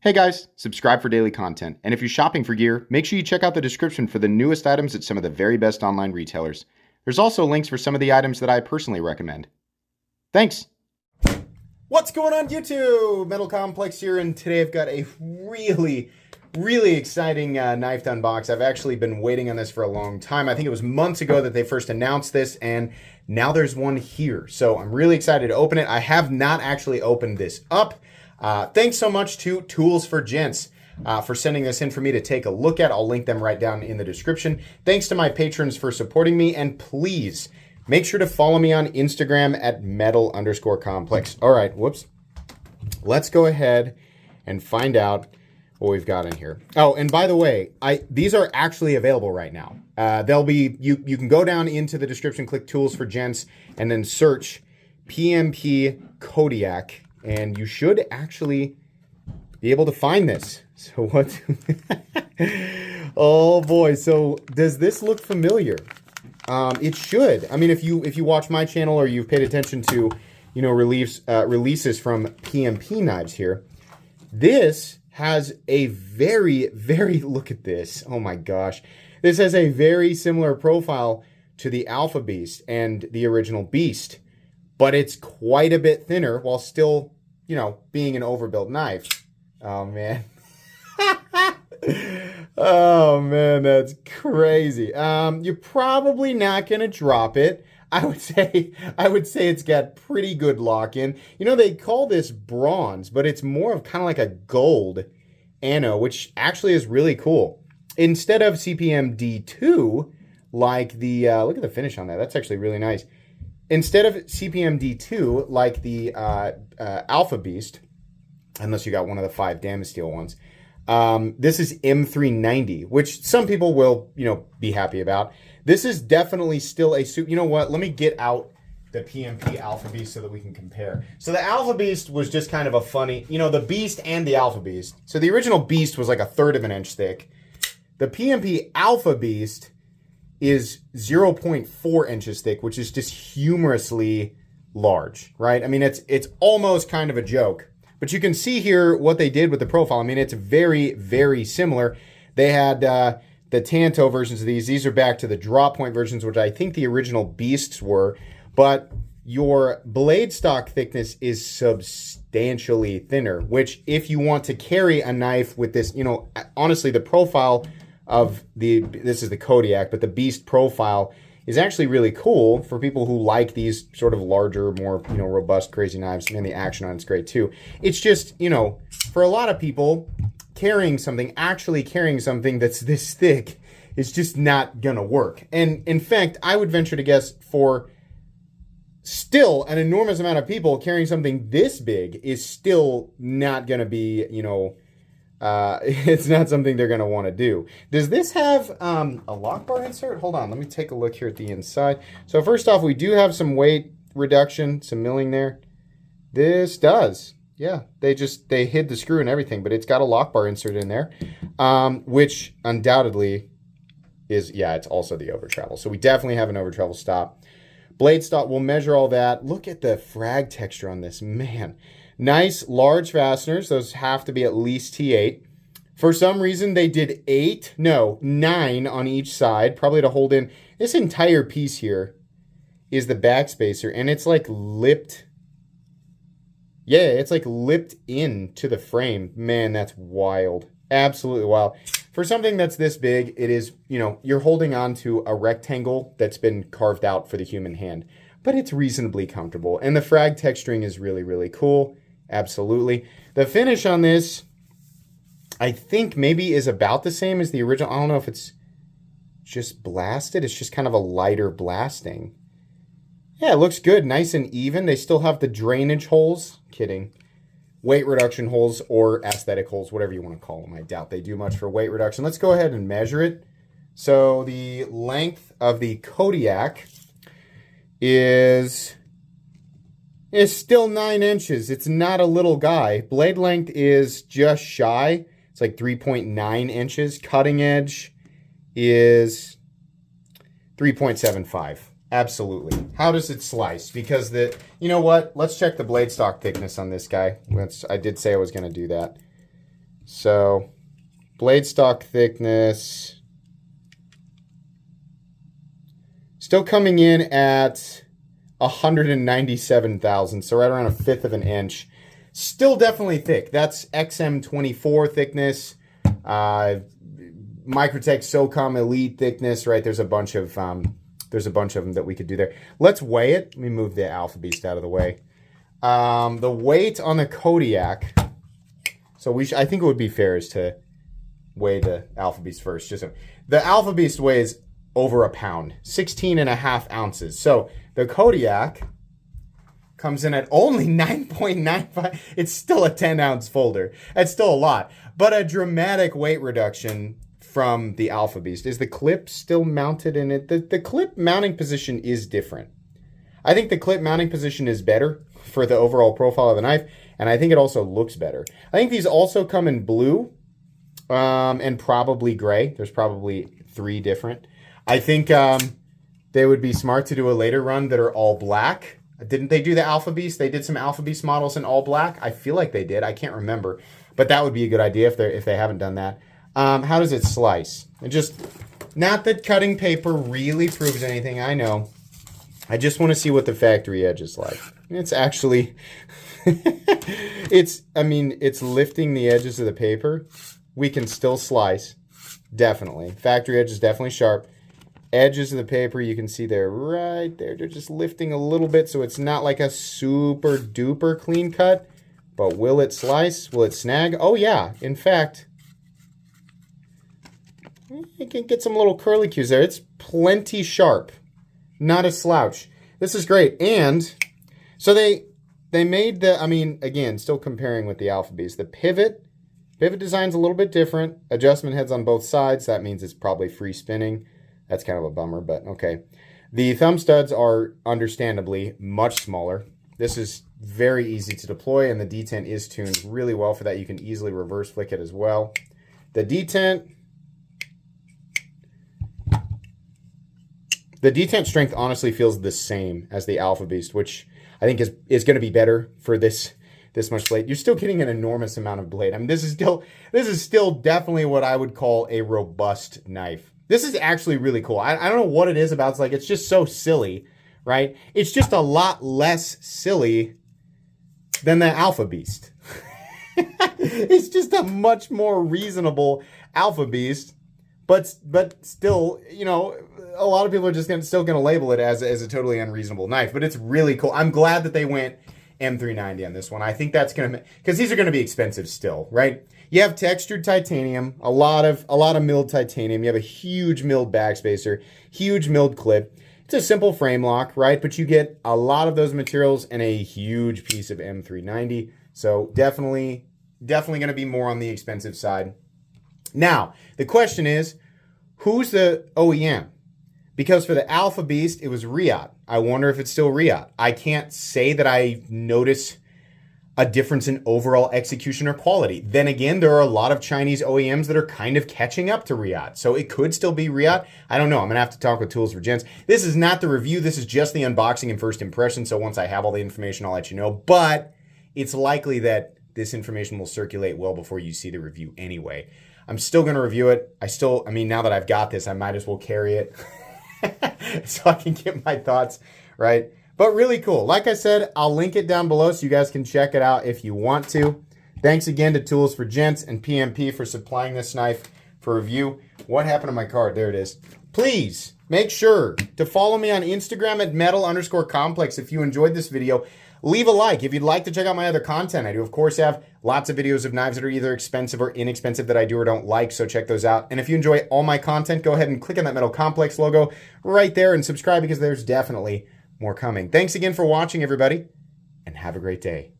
Hey guys, subscribe for daily content. And if you're shopping for gear, make sure you check out the description for the newest items at some of the very best online retailers. There's also links for some of the items that I personally recommend. Thanks! What's going on YouTube? Metal Complex here, and today I've got a really exciting knife to unbox. I've actually been waiting on this for a long time. I think it was months ago that they first announced this, and now there's one here. So I'm really excited to open it. I have not actually opened this up. Thanks so much to Tools for Gents for sending this in for me to take a look at. I'll link them right down in the description. Thanks to my patrons for supporting me, and please make sure to follow me on Instagram at metal_complex. All right, whoops. Let's go ahead and find out what we've got in here. Oh, and by the way, these are actually available right now. They'll be, you can go down into the description, click Tools for Gents, and then search PMP Kodiak. And you should actually be able to find this. So what? Oh boy. So does this look familiar? It should. I mean, if you watch my channel or you've paid attention to, releases from PMP knives here, this has a very, look at this. Oh my gosh. This has a very similar profile to the Alpha Beast and the original Beast, but it's quite a bit thinner while still, being an overbuilt knife. Oh, man. Oh, man, that's crazy. You're probably not going to drop it. I would say it's got pretty good lock-in. They call this bronze, but it's more of kind of like a gold anno, which actually is really cool. Instead of CPM D2, like the, look at the finish on that. That's actually really nice. Instead of CPM D2, like the Alpha Beast, unless you got one of the 5 Damasteel ones, this is M390, which some people will, be happy about. This is definitely still a suit. You know what? Let me get out the PMP Alpha Beast so that we can compare. So the Alpha Beast was just kind of a funny, the Beast and the Alpha Beast. So the original Beast was like 1/3 of an inch thick. The PMP Alpha Beast is 0.4 inches thick, which is just humorously large, right? I mean, it's almost kind of a joke. But you can see here what they did with the profile. I mean, it's very similar. They had the Tanto versions of these. These are back to the drop point versions, which I think the original Beasts were. But your blade stock thickness is substantially thinner, which if you want to carry a knife with this, honestly, the profile of this is the Kodiak, but the Beast profile is actually really cool for people who like these sort of larger, more, robust, crazy knives. And the action on it's great too. It's just, for a lot of people, actually carrying something that's this thick is just not gonna work. And in fact, I would venture to guess for still an enormous amount of people, carrying something this big is still not gonna be, it's not something they're going to want to do. Does this have a lock bar insert? Hold on, let me take a look here at the inside. So first off, we do have some weight reduction, some milling there. This does. Yeah, they hid the screw and everything, but it's got a lock bar insert in there, which undoubtedly is, it's also the over travel. So we definitely have an over travel stop. Blade stop, we'll measure all that. Look at the frag texture on this, man. Nice large fasteners. Those have to be at least T8. For some reason, they did 9 on each side, probably to hold in. This entire piece here is the backspacer, and it's like lipped. Yeah, it's like lipped into the frame. Man, that's wild. Absolutely wild. For something that's this big, it is, you're holding on to a rectangle that's been carved out for the human hand, but it's reasonably comfortable. And the frag texturing is really cool. Absolutely. The finish on this, I think maybe is about the same as the original. I don't know if it's just blasted. It's just kind of a lighter blasting. Yeah, it looks good. Nice and even. They still have the drainage holes. Kidding. Weight reduction holes or aesthetic holes, whatever you want to call them. I doubt they do much for weight reduction. Let's go ahead and measure it. So the length of the Kodiak is still 9 inches. It's not a little guy. Blade length is just shy. It's like 3.9 inches. Cutting edge is 3.75. Absolutely. How does it slice? Because you know what? Let's check the blade stock thickness on this guy. I did say I was going to do that. So blade stock thickness still coming in at 197 thousandths, so right around a fifth of an inch. Still definitely thick. That's XM24 thickness. Microtech SOCOM Elite thickness, right? There's a bunch of them that we could do there. Let's weigh it. Let me move the Alpha Beast out of the way. The weight on the Kodiak. So I think it would be fair is to weigh the Alpha Beast first. The Alpha Beast weighs over a pound, 16.5 ounces. So the Kodiak comes in at only 9.95. It's still a 10-ounce folder. That's still a lot, but a dramatic weight reduction from the Alpha Beast. Is the clip still mounted in it? The clip mounting position is different. I think the clip mounting position is better for the overall profile of the knife, and I think it also looks better. I think these also come in blue and probably gray. There's probably 3 different. I think they would be smart to do a later run that are all black. Didn't they do the Alpha Beast? They did some Alpha Beast models in all black. I feel like they did. I can't remember. But that would be a good idea if they haven't done that. How does it slice? And just, not that cutting paper really proves anything, I know. I just want to see what the factory edge is like. It's actually, it's lifting the edges of the paper. We can still slice, definitely. Factory edge is definitely sharp. Edges of the paper, you can see they're right there. They're just lifting a little bit, so it's not like a super duper clean cut. But will it slice? Will it snag? Oh yeah, in fact, you can get some little curly cues there. It's plenty sharp, not a slouch. This is great. And so they made the, again, still comparing with the Alpha Beast, the pivot design's a little bit different. Adjustment heads on both sides. That means it's probably free spinning. That's kind of a bummer, but okay. The thumb studs are understandably much smaller. This is very easy to deploy, and the detent is tuned really well for that. You can easily reverse flick it as well. The detent strength honestly feels the same as the Alpha Beast, which I think is going to be better for this much blade. You're still getting an enormous amount of blade. This is still definitely what I would call a robust knife. This is actually really cool. I don't know what it is about. It's just so silly, right? It's just a lot less silly than the Alpha Beast. It's just a much more reasonable Alpha Beast, but still, a lot of people are just still going to label it as a totally unreasonable knife. But it's really cool. I'm glad that they went M390 on this one. I think that's going to, because these are going to be expensive still, right? You have textured titanium, a lot of milled titanium. You have a huge milled backspacer, huge milled clip. It's a simple frame lock, right? But you get a lot of those materials and a huge piece of M390. So definitely going to be more on the expensive side. Now, the question is, who's the OEM? Because for the Alpha Beast, it was Riot. I wonder if it's still Riot. I can't say that I notice a difference in overall execution or quality. Then again, there are a lot of Chinese OEMs that are kind of catching up to Riot. So it could still be Riot. I don't know. I'm going to have to talk with Tools for Gents. This is not the review. This is just the unboxing and first impression. So once I have all the information, I'll let you know. But it's likely that this information will circulate well before you see the review anyway. I'm still going to review it. Now that I've got this, I might as well carry it so I can get my thoughts, right? But really cool. Like I said, I'll link it down below so you guys can check it out if you want to. Thanks again to Tools for Gents and PMP for supplying this knife for review. What happened to my card? There it is. Please make sure to follow me on Instagram at metal_complex if you enjoyed this video. Leave a like if you'd like to check out my other content. I do, of course, have lots of videos of knives that are either expensive or inexpensive that I do or don't like, so check those out. And if you enjoy all my content, go ahead and click on that Metal Complex logo right there and subscribe because there's definitely more coming. Thanks again for watching, everybody, and have a great day.